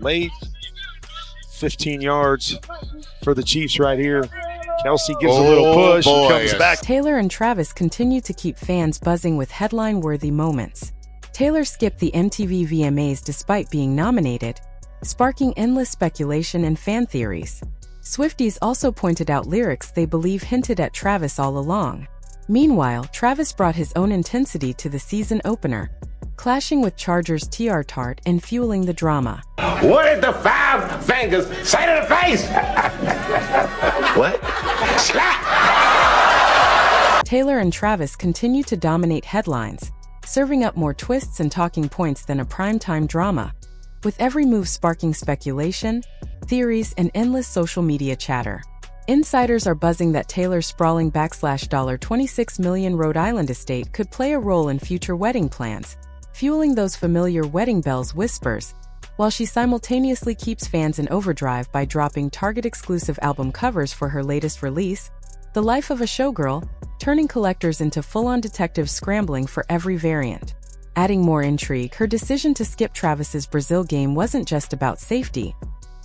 late. 15 yards for the Chiefs right here. Kelce gives a little push and comes back. Taylor and Travis continue to keep fans buzzing with headline-worthy moments. Taylor skipped the MTV VMAs despite being nominated, sparking endless speculation and fan theories. Swifties also pointed out lyrics they believe hinted at Travis all along. Meanwhile, Travis brought his own intensity to the season opener, clashing with Chargers' TR Tart and fueling the drama. What did the five fingers say to the face? What? Slap! Taylor and Travis continue to dominate headlines, serving up more twists and talking points than a primetime drama, with every move sparking speculation, theories, and endless social media chatter. Insiders are buzzing that Taylor's sprawling $26 million Rhode Island estate could play a role in future wedding plans, fueling those familiar wedding bells whispers, while she simultaneously keeps fans in overdrive by dropping Target-exclusive album covers for her latest release, The Life of a Showgirl, turning collectors into full-on detectives scrambling for every variant. Adding more intrigue, her decision to skip Travis's Brazil game wasn't just about safety.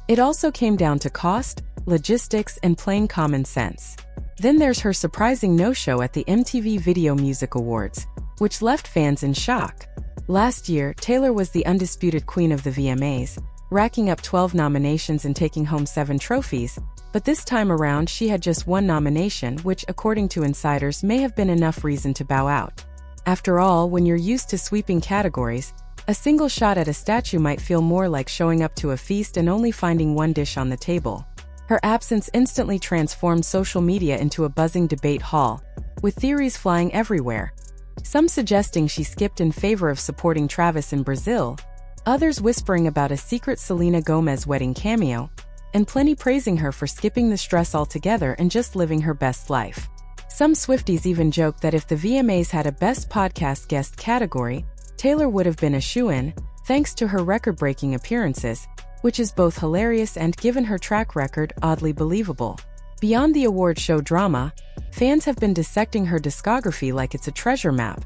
It also came down to cost, logistics, and plain common sense. Then there's her surprising no-show at the MTV Video Music Awards, which left fans in shock. Last year, Taylor was the undisputed queen of the VMAs, racking up 12 nominations and taking home 7 trophies, but this time around she had just 1 nomination, which, according to insiders, may have been enough reason to bow out. After all, when you're used to sweeping categories, a single shot at a statue might feel more like showing up to a feast and only finding one dish on the table. Her absence instantly transformed social media into a buzzing debate hall, with theories flying everywhere. Some suggesting she skipped in favor of supporting Travis in Brazil, others whispering about a secret Selena Gomez wedding cameo, and plenty praising her for skipping the stress altogether and just living her best life. Some Swifties even joked that if the VMAs had a Best Podcast Guest category, Taylor would have been a shoo-in, thanks to her record-breaking appearances, which is both hilarious and, given her track record, oddly believable. Beyond the award show drama, fans have been dissecting her discography like it's a treasure map,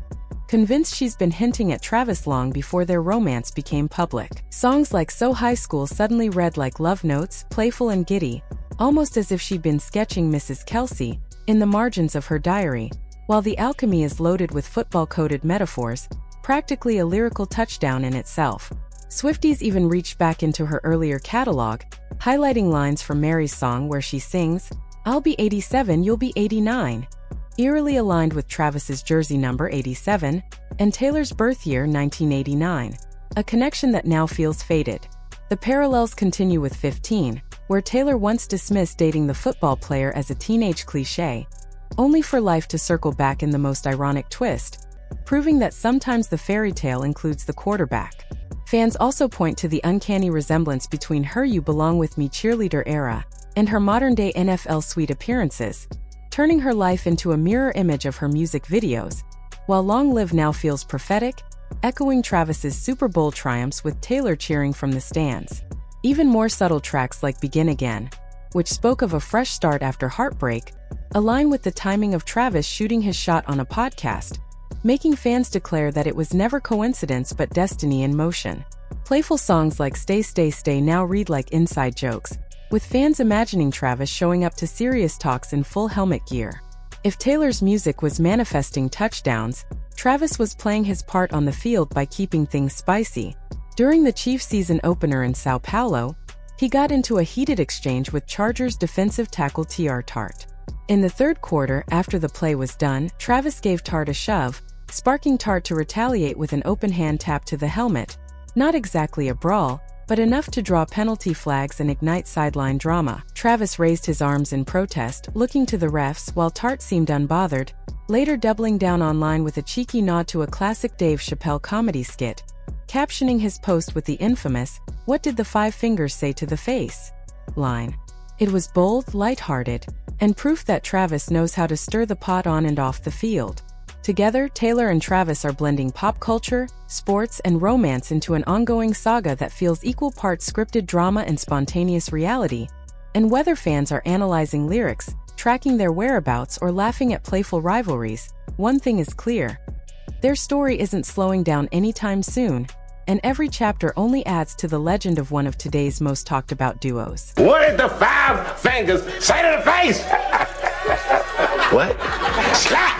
convinced she's been hinting at Travis long before their romance became public. Songs like So High School suddenly read like love notes, playful and giddy, almost as if she'd been sketching Mrs. Kelce in the margins of her diary, while The Alchemy is loaded with football-coded metaphors, practically a lyrical touchdown in itself. Swifties even reached back into her earlier catalog, highlighting lines from Mary's song where she sings, "I'll be 87, you'll be 89," eerily aligned with Travis's jersey number 87, and Taylor's birth year 1989, a connection that now feels faded. The parallels continue with 15, where Taylor once dismissed dating the football player as a teenage cliché, only for life to circle back in the most ironic twist, proving that sometimes the fairy tale includes the quarterback. Fans also point to the uncanny resemblance between her You Belong With Me cheerleader era and her modern-day NFL suite appearances, turning her life into a mirror image of her music videos, while Long Live Now feels prophetic, echoing Travis's Super Bowl triumphs with Taylor cheering from the stands. Even more subtle tracks like Begin Again, which spoke of a fresh start after heartbreak, align with the timing of Travis shooting his shot on a podcast, making fans declare that it was never coincidence but destiny in motion. Playful songs like Stay Stay Stay now read like inside jokes, with fans imagining Travis showing up to serious talks in full helmet gear. If Taylor's music was manifesting touchdowns, Travis was playing his part on the field by keeping things spicy. During the Chiefs season opener in Sao Paulo, he got into a heated exchange with Chargers defensive tackle TR Tart. In the third quarter, after the play was done, Travis gave Tart a shove, sparking Tart to retaliate with an open hand tap to the helmet. Not exactly a brawl, but enough to draw penalty flags and ignite sideline drama. Travis raised his arms in protest, looking to the refs, while Tart seemed unbothered, later doubling down online with a cheeky nod to a classic Dave Chappelle comedy skit, captioning his post with the infamous, "What did the 5 fingers say to the face?" line. It was bold, lighthearted, and proof that Travis knows how to stir the pot on and off the field. Together, Taylor and Travis are blending pop culture, sports, and romance into an ongoing saga that feels equal parts scripted drama and spontaneous reality. And whether fans are analyzing lyrics, tracking their whereabouts, or laughing at playful rivalries, one thing is clear: their story isn't slowing down anytime soon, and every chapter only adds to the legend of one of today's most talked about duos. What did the five fingers say to the face? What? Slap!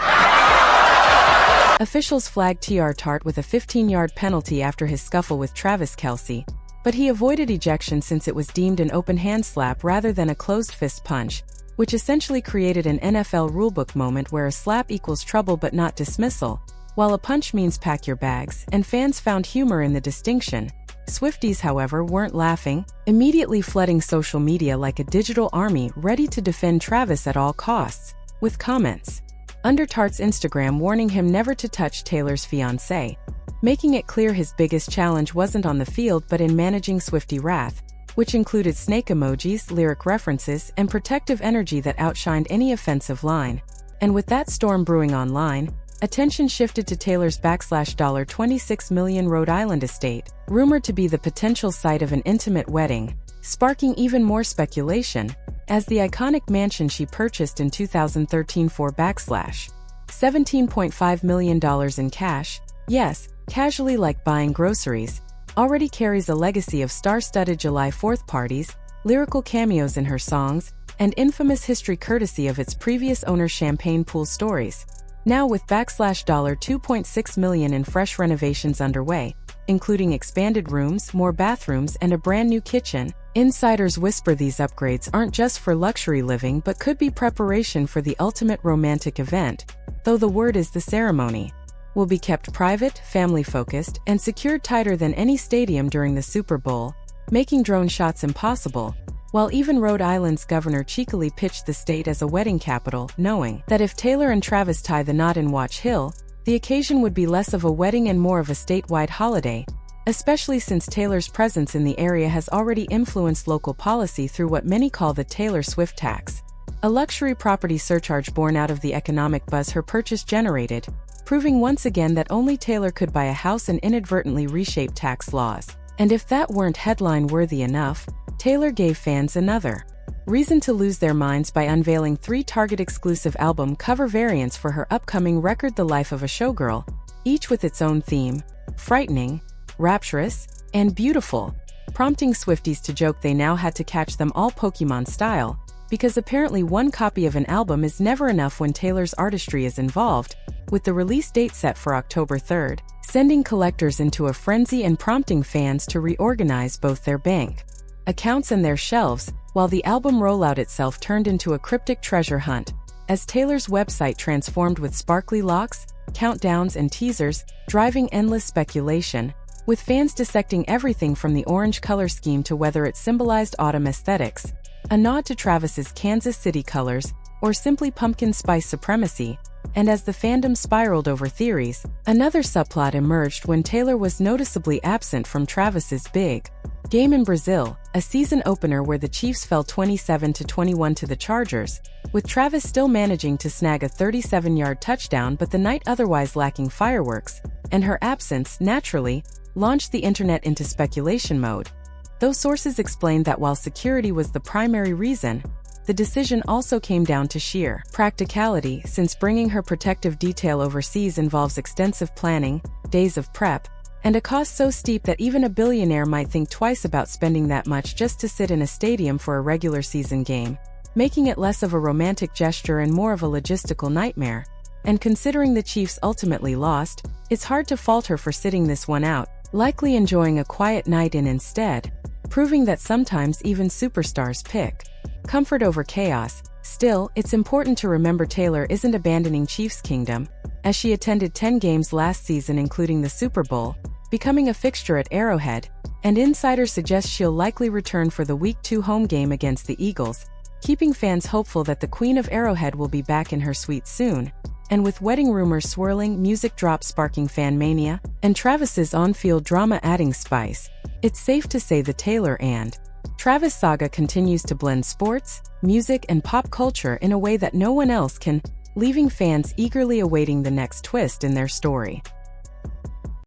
Officials flagged T.R. Tart with a 15-yard penalty after his scuffle with Travis Kelce, but he avoided ejection since it was deemed an open hand slap rather than a closed fist punch, which essentially created an NFL rulebook moment where a slap equals trouble but not dismissal, while a punch means pack your bags, and fans found humor in the distinction. Swifties, however, weren't laughing, immediately flooding social media like a digital army ready to defend Travis at all costs, with comments under Tart's Instagram warning him never to touch Taylor's fiancé, making it clear his biggest challenge wasn't on the field but in managing Swiftie wrath, which included snake emojis, lyric references, and protective energy that outshined any offensive line. And with that storm brewing online, attention shifted to Taylor's $26 million Rhode Island estate, rumored to be the potential site of an intimate wedding, sparking even more speculation, as the iconic mansion she purchased in 2013 for $17.5 million in cash, yes, casually like buying groceries, already carries a legacy of star-studded July 4th parties, lyrical cameos in her songs, and infamous history courtesy of its previous owner's champagne pool stories. Now with $2.6 million in fresh renovations underway, including expanded rooms, more bathrooms, and a brand new kitchen, insiders whisper these upgrades aren't just for luxury living but could be preparation for the ultimate romantic event, though the word is the ceremony will be kept private, family-focused, and secured tighter than any stadium during the Super Bowl, making drone shots impossible, while even Rhode Island's governor cheekily pitched the state as a wedding capital, knowing that if Taylor and Travis tie the knot in Watch Hill, the occasion would be less of a wedding and more of a statewide holiday, especially since Taylor's presence in the area has already influenced local policy through what many call the Taylor Swift tax, a luxury property surcharge born out of the economic buzz her purchase generated, proving once again that only Taylor could buy a house and inadvertently reshape tax laws. And if that weren't headline-worthy enough, Taylor gave fans another reason to lose their minds by unveiling 3 Target-exclusive album cover variants for her upcoming record The Life of a Showgirl, each with its own theme, frightening, rapturous, and beautiful, prompting Swifties to joke they now had to catch them all Pokemon style, because apparently one copy of an album is never enough when Taylor's artistry is involved, with the release date set for October 3rd, sending collectors into a frenzy and prompting fans to reorganize both their bank accounts and their shelves, while the album rollout itself turned into a cryptic treasure hunt, as Taylor's website transformed with sparkly locks, countdowns, and teasers, driving endless speculation, with fans dissecting everything from the orange color scheme to whether it symbolized autumn aesthetics, a nod to Travis's Kansas City colors, or simply pumpkin spice supremacy. And as the fandom spiraled over theories, another subplot emerged when Taylor was noticeably absent from Travis's big game in Brazil, a season opener where the Chiefs fell 27-21 to the Chargers, with Travis still managing to snag a 37-yard touchdown but the night otherwise lacking fireworks, and her absence, naturally, launched the internet into speculation mode. Though sources explained that while security was the primary reason, the decision also came down to sheer practicality, since bringing her protective detail overseas involves extensive planning, days of prep, and a cost so steep that even a billionaire might think twice about spending that much just to sit in a stadium for a regular season game, making it less of a romantic gesture and more of a logistical nightmare. And considering the Chiefs ultimately lost, it's hard to fault her for sitting this one out, likely enjoying a quiet night in instead, proving that sometimes even superstars pick comfort over chaos. Still, it's important to remember Taylor isn't abandoning Chiefs Kingdom, as she attended 10 games last season including the Super Bowl, becoming a fixture at Arrowhead, and insiders suggest she'll likely return for the Week 2 home game against the Eagles, keeping fans hopeful that the Queen of Arrowhead will be back in her suite soon. And with wedding rumors swirling, music drops sparking fan mania, and Travis's on-field drama adding spice, it's safe to say the Taylor and Travis saga continues to blend sports, music, and pop culture in a way that no one else can, leaving fans eagerly awaiting the next twist in their story.